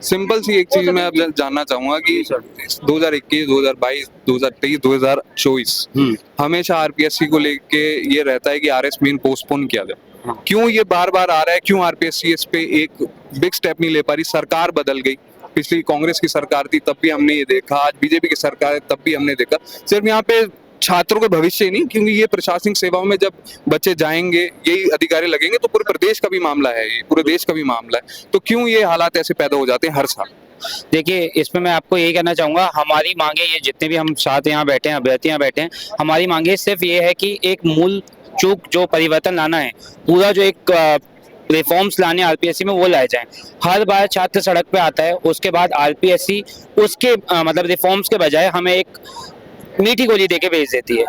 Simple सी एक चीज मैं अब जानना चाहूंगा कि 2021, 2022, 2023, 2024 हमेशा आरपीएससी को लेके ये रहता है कि आरएस मेन पोस्टपोन किया जाए। क्यों ये बार बार आ रहा है? क्यों आरपीएससी इस पे एक बिग स्टेप नहीं ले पा रही? सरकार बदल गई, पिछली कांग्रेस की सरकार थी तब भी हमने ये देखा, आज बीजेपी की सरकार है तब भी हमने देखा। सिर्फ यहाँ पे छात्रों के भविष्य ही नहीं, क्योंकि ये प्रशासनिक सेवाओं में जब बच्चे जाएंगे, यही अधिकारी लगेंगे, तो पूरे प्रदेश का भी मामला है, ये पूरे देश का भी मामला है। तो क्यों ये हालात ऐसे पैदा हो जाते हैं हर साल? देखिए, इसमें मैं आपको यही कहना चाहूंगा, हमारी मांगे ये जितने भी हम छात्र यहाँ बैठे हैं, अभ्यर्थी यहाँ बैठे हैं, हमारी मांगे सिर्फ ये है कि एक मूल चूक जो परिवर्तन लाना है, पूरा जो एक रिफॉर्म्स लाने आरपीएससी में वो लाए जाएं। हर बार छात्र सड़क पे आता है, उसके बाद आरपीएससी उसके मतलब रिफॉर्म्स के बजाय हमें एक मीठी गोली देके भेज देती है।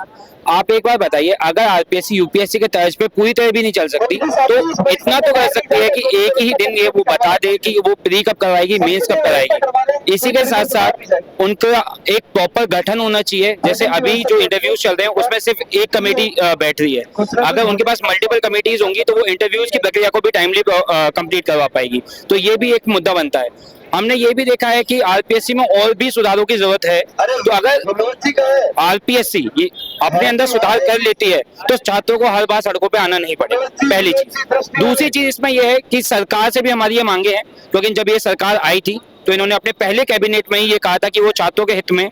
आप एक बार बताइए, अगर आरपीएससी यूपीएससी के तर्ज पे पूरी तरह भी नहीं चल सकती तो इतना तो कर सकती है कि एक ही दिन ये वो बता दे कि वो प्री कब करवाएगी, मेंस कब कराएगी। इसी के साथ साथ उनका एक प्रॉपर गठन होना चाहिए। जैसे अभी जो इंटरव्यूज चल रहे हैं उसमें सिर्फ एक कमेटी बैठ रही है, अगर उनके पास मल्टीपल कमेटीज होंगी तो वो इंटरव्यूज की प्रक्रिया को भी टाइमली कंप्लीट करवा पाएगी। तो ये भी एक मुद्दा बनता है। हमने ये भी देखा है कि आरपीएससी में और भी सुधारों की जरूरत है। तो अगर आरपीएससी ये अपने अंदर सुधार कर लेती है तो छात्रों को हर बार सड़कों पे आना नहीं पड़ेगा, पहली चीज। दूसरी चीज इसमें यह है कि सरकार से भी हमारी ये मांगे हैं, क्योंकि जब ये सरकार आई थी तो इन्होंने अपने पहले कैबिनेट में ही ये कहा था कि वो छात्रों के हित में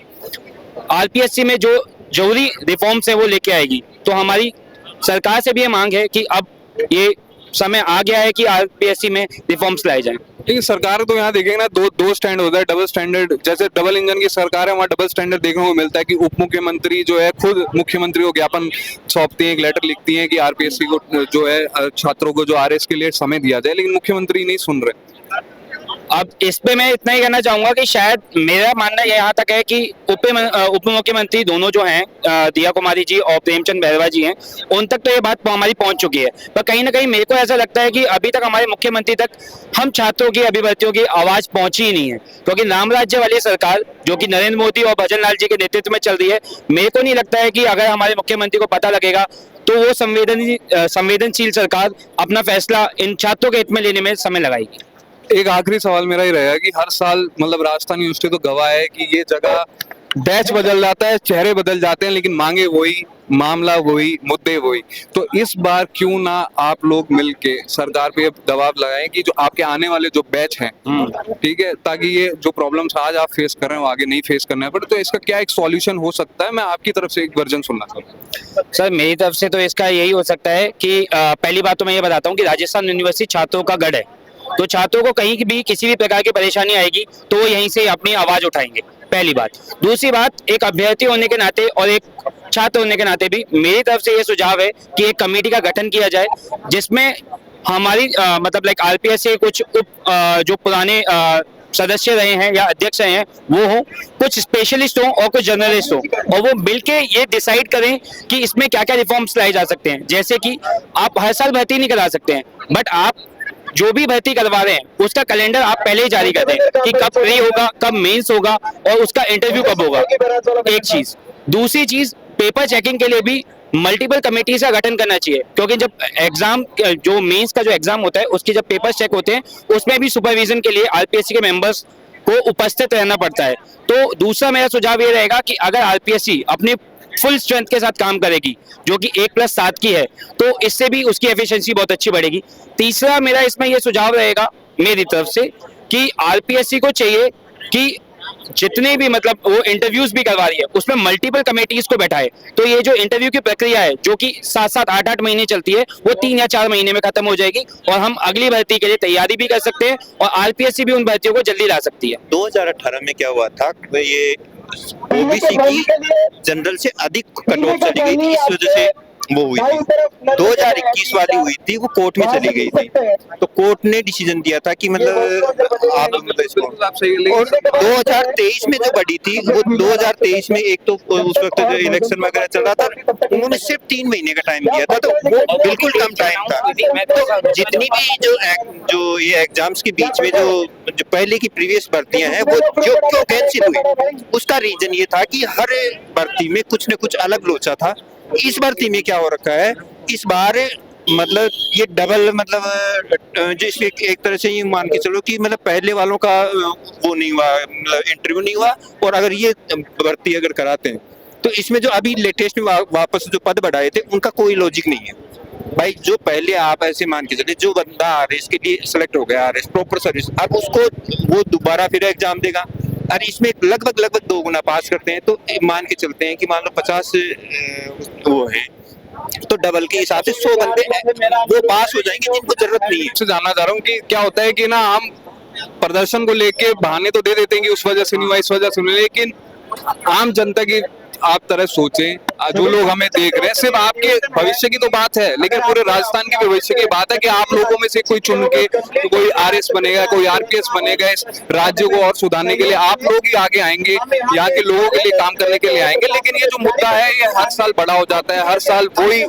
आरपीएससी में जो जरूरी रिफॉर्म्स है वो लेके आएगी। तो हमारी सरकार से भी ये मांग है कि अब ये समय आ गया है कि आरपीएससी में रिफॉर्म्स लाए जाएं। लेकिन सरकार तो यहाँ देखेंगे ना, दो स्टैंड होता है, डबल स्टैंडर्ड। जैसे डबल इंजन की सरकार है, वहाँ डबल स्टैंडर्ड देखने को मिलता है कि उप मुख्यमंत्री जो है खुद मुख्यमंत्री को ज्ञापन सौंपती है, एक लेटर लिखती है कि आरपीएससी को जो है छात्रों को जो आरएस के लिए समय दिया जाए, लेकिन मुख्यमंत्री नहीं सुन रहे। अब इस पे मैं इतना ही कहना चाहूंगा कि शायद मेरा मानना यहाँ तक है कि उप मुख्यमंत्री दोनों जो हैं, दिया कुमारी जी और प्रेमचंद बैरवा जी हैं, उन तक तो ये बात हमारी पहुंच चुकी है। पर कहीं ना कहीं मेरे को ऐसा लगता है कि अभी तक हमारे मुख्यमंत्री तक हम छात्रों की, अभिभावकों की आवाज पहुंची ही नहीं है। क्योंकि राम राज्य वाली सरकार जो कि नरेंद्र मोदी और भजन लाल जी के नेतृत्व में चल रही है, मेरे को नहीं लगता है कि अगर हमारे मुख्यमंत्री को पता लगेगा तो वो संवेदनशील सरकार अपना फैसला इन छात्रों के हित में लेने में समय लगाएगी। एक आखिरी सवाल मेरा ही रहेगा कि हर साल मतलब राजस्थान यूनिवर्सिटी तो गवाह है कि ये जगह बैच बदल जाता है, चेहरे बदल जाते हैं, लेकिन मांगे वही, मामला वही, मुद्दे वही। तो इस बार क्यों ना आप लोग मिलके सरकार पे दबाव लगाएं कि जो आपके आने वाले जो बैच हैं, ठीक है, ताकि ये जो प्रॉब्लम्स आज आप फेस कर रहे हैं वो आगे नहीं फेस करना पड़े। तो इसका क्या एक सॉल्यूशन हो सकता है? मैं आपकी तरफ से एक वर्जन सुनना चाहता हूँ। सर, मेरी तरफ से तो इसका यही हो सकता है कि पहली बात तो मैं ये बताता हूँ कि राजस्थान यूनिवर्सिटी छात्रों का गढ़ है। तो छात्रों को कहीं भी किसी भी प्रकार की परेशानी आएगी तो वो यहीं से अपनी आवाज उठाएंगे, पहली बात। दूसरी बात, एक अभ्यर्थी होने के नाते और एक छात्र होने के नाते भी मेरी तरफ से ये सुझाव है कि एक कमेटी का गठन किया जाए, जिसमें हमारी मतलब लाइक आरपीएससी कुछ जो पुराने सदस्य रहे हैं या अध्यक्ष रहे हैं वो हो, कुछ स्पेशलिस्ट हो और कुछ जर्नलिस्ट हो, और वो मिलके ये डिसाइड करें कि इसमें क्या क्या रिफॉर्म्स लाए जा सकते हैं। जैसे कि आप हर साल भर्ती नहीं करा सकते हैं, बट आप जो भी भर्ती करवा रहे हैं उसका कैलेंडर आप पहले ही जारी कर दें कि कब प्री होगा, कब मेंस होगा और उसका इंटरव्यू कब होगा, एक चीज। दूसरी चीज, पेपर चेकिंग के लिए भी मल्टीपल कमेटीज का गठन करना चाहिए, क्योंकि जब एग्जाम जो मेंस का जो एग्जाम होता है उसके जब पेपर चेक होते हैं उसमें भी सुपरविजन के लिए आरपीएससी के मेंबर्स को उपस्थित रहना पड़ता है। तो दूसरा मेरा सुझाव ये रहेगा कि अगर आरपीएससी अपने फुल स्ट्रेंथ के साथ काम करेगी, जो कि 1+7 की है, तो इससे भी उसकी एफिशिएंसी बहुत अच्छी बढ़ेगी। तीसरा मेरा इसमें यह सुझाव रहेगा मेरी तरफ से कि आरपीएससी को चाहिए कि जितने भी मतलब वो इंटरव्यूज भी करवा रही है उसमें मल्टीपल कमेटीज को बैठाए। तो ये जो इंटरव्यू की प्रक्रिया है जो कि 7-7, 8-8 महीने चलती है, वो 3 या 4 महीने में खत्म हो जाएगी और हम अगली भर्ती के लिए तैयारी भी कर सकते हैं और आरपीएससी भी उन भर्तियों को जल्दी ला सकती है। 2018 में क्या हुआ था, ये ओबीसी की जनरल से अधिक कट ऑफ चली गई थी, इस वजह से वो हुई थी। 2021 वाली हुई थी, वो कोर्ट में चली गई थी, तो कोर्ट ने डिसीजन दिया था कि मतलब आप मतलब इसको, और 2023 में जो बढ़ी थी वो 2023 में एक तो उस वक्त जो इलेक्शन वगैरह चल रहा था उन्होंने सिर्फ 3 महीने का टाइम दिया था, तो वो बिल्कुल कम टाइम था। तो जितनी भी जो ये एग्जाम्स के बीच में जो पहले की प्रीवियस भर्तियां हैं वो जो क्यों कैंसिल हुई, उसका रीजन ये था कि हर भर्ती में कुछ न कुछ अलग लोचा था। इस भर्ती में क्या हो रखा है, इस बार मतलब ये डबल मतलब जिस एक तरह से ये मान के चलो कि मतलब पहले वालों का वो नहीं हुआ, मतलब इंटरव्यू नहीं हुआ, और अगर ये भर्ती अगर कराते हैं तो इसमें जो अभी लेटेस्ट में वापस जो पद बढ़ाए थे उनका कोई लॉजिक नहीं है भाई। जो पहले आप ऐसे मान के चले, जो बंदा आरएस के लिए सेलेक्ट हो गया, आरएस प्रॉपर सर्विस, अब उसको वो दोबारा फिर एग्जाम देगा, और इसमें लगभग 2 गुना पास करते हैं, तो मान के चलते हैं कि मान लो 50 वो है, तो डबल के हिसाब से 100 बंदे वो पास हो जाएंगे जिनको जरूरत नहीं है। से जानना चाह रहा हूँ कि क्या होता है कि ना हम प्रदर्शन को लेके बहाने तो दे देते हैं कि उस वजह से नहीं हुआ, इस वजह से नहीं, लेकिन आम जनता की आप तरह सोचें, जो लोग हमें देख रहे हैं, सिर्फ आपके भविष्य की तो बात है, लेकिन पूरे राजस्थान के भविष्य की बात है कि आप लोगों में से कोई चुन के तो कोई आरएस बनेगा, कोई आरपीएस बनेगा, इस राज्य को और सुधारने के लिए आप लोग ही आगे आएंगे, यहाँ के लोगों के लिए काम करने के लिए आएंगे। लेकिन ये जो मुद्दा है ये हर साल बड़ा हो जाता है, हर साल वही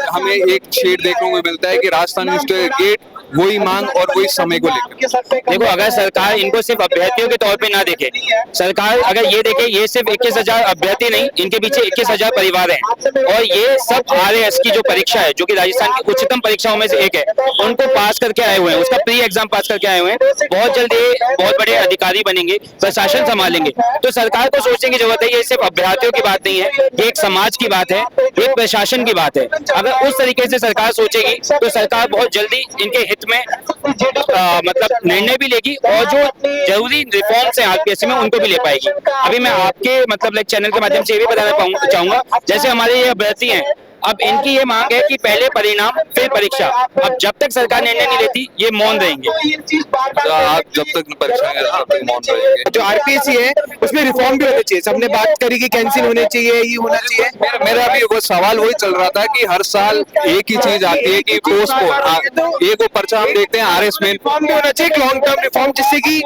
हमें एक शेड देखने को मिलता है कि राजस्थान यूनिवर्सिटी का गेट वही मांग और वही समय को लेकर। देखो, अगर सरकार इनको सिर्फ अभ्यर्थियों के तौर पे ना देखे, सरकार अगर ये देखे ये सिर्फ 21,000 अभ्यर्थी नहीं, इनके पीछे 21,000 परिवार हैं, और ये सब आरएएस की जो परीक्षा है, जो कि राजस्थान की उच्चतम परीक्षाओं में से एक है, उनको पास करके आए हुए हैं, उसका प्री एग्जाम पास करके आए हुए हैं, बहुत जल्द ये बहुत बड़े अधिकारी बनेंगे, प्रशासन संभालेंगे। तो सरकार को सोचने की जरूरत है, ये सिर्फ अभ्यर्थियों की बात नहीं है, ये एक समाज की बात है, एक प्रशासन की बात है। अगर उस तरीके से सरकार सोचेगी तो सरकार बहुत जल्दी इनके हित में मतलब निर्णय भी लेगी, और जो जरूरी रिफॉर्म्स हैं आरपीएससी में उनको भी ले पाएगी। अभी मैं आपके मतलब चैनल के माध्यम से ये भी बताना चाहूंगा, जैसे हमारे ये अभ्यर्थी हैं, अब इनकी ये मांग है कि पहले परिणाम फिर परीक्षा। अब जब तक सरकार निर्णय नहीं लेती ये मौन रहेंगे। आप जब तक परीक्षा नहीं तब तक मौन रहेंगे। जो आरपीएससी है उसमें रिफॉर्म भी होने चाहिए, सबने बात करी कि कैंसिल होने चाहिए, ये होना चाहिए। मेरा भी वो सवाल वही चल रहा था कि हर साल एक ही चीज आती है कि पोस्टपोन, एक वो पर्चा हम देखते हैं आरएस में। रिफॉर्म भी होना चाहिए, लॉन्ग टर्म रिफॉर्म, जिससे कि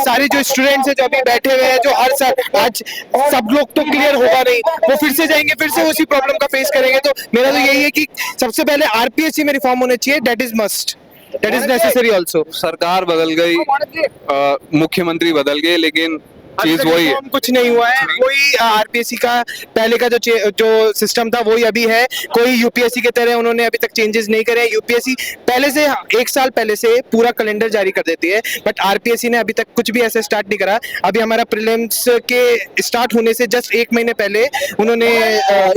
सारे जो स्टूडेंट्स हैं जो अभी बैठे हुए हैं, जो हर साल आज सब लोग तो क्लियर होगा नहीं, वो फिर से जाएंगे, फिर से उसी प्रॉब्लम का फेस करेंगे। तो मेरा तो यही है कि सबसे पहले आरपीएससी में रिफॉर्म होने चाहिए, that is must, that is necessary also. सरकार बदल गई, मुख्यमंत्री बदल गए, लेकिन चीज वही है, कुछ नहीं हुआ है। वही आरपीएससी का पहले का जो सिस्टम था वही अभी है, कोई यूपीएससी के तरह उन्होंने अभी तक चेंजेस नहीं करे। यूपीएससी पहले से 1 साल पहले से पूरा कैलेंडर जारी कर देती है, बट आरपीएससी ने अभी तक कुछ भी ऐसा स्टार्ट नहीं करा। अभी हमारा प्रीलिम्स के स्टार्ट होने से जस्ट 1 महीने पहले उन्होंने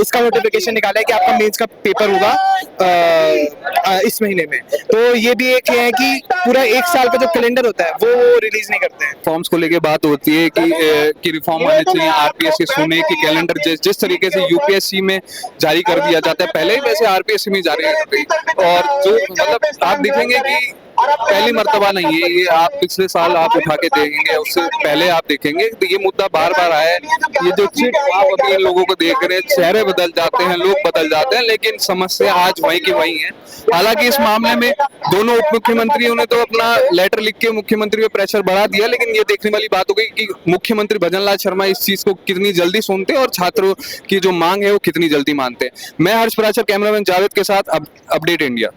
इसका नोटिफिकेशन निकाला है कि आपका मेंस का पेपर होगा इस महीने में। तो ये भी एक है कि पूरा 1 साल का जो कैलेंडर होता है वो रिलीज नहीं करते हैं। फॉर्म्स को लेके बात होती है कि रिफॉर्म आने चाहिए, आरपीएससी सुने कि कैलेंडर जिस तरीके से यूपीएससी में जारी कर दिया जाता है पहले ही, वैसे आरपीएससी में जारी कर दी। और जो मतलब आप देखेंगे कि पहली मर्तबा नहीं है ये, आप पिछले साल आप उठा के देखेंगे, उससे पहले आप देखेंगे तो ये मुद्दा बार बार आया है। ये जो चिट आप अभी इन लोगों को देख रहे हैं, चेहरे बदल जाते हैं, लोग बदल जाते हैं, लेकिन समस्या आज वही की वही है। हालांकि इस मामले में दोनों उप मुख्यमंत्रियों ने तो अपना लेटर लिख के मुख्यमंत्री पे प्रेशर बढ़ा दिया, लेकिन ये देखने वाली बात हो गई कि मुख्यमंत्री भजनलाल शर्मा इस चीज को कितनी जल्दी सुनते हैं और छात्रों की जो मांग है वो कितनी जल्दी मानते हैं। मैं हर्ष पराशर, कैमरामैन जावेद के साथ अपडेट इंडिया।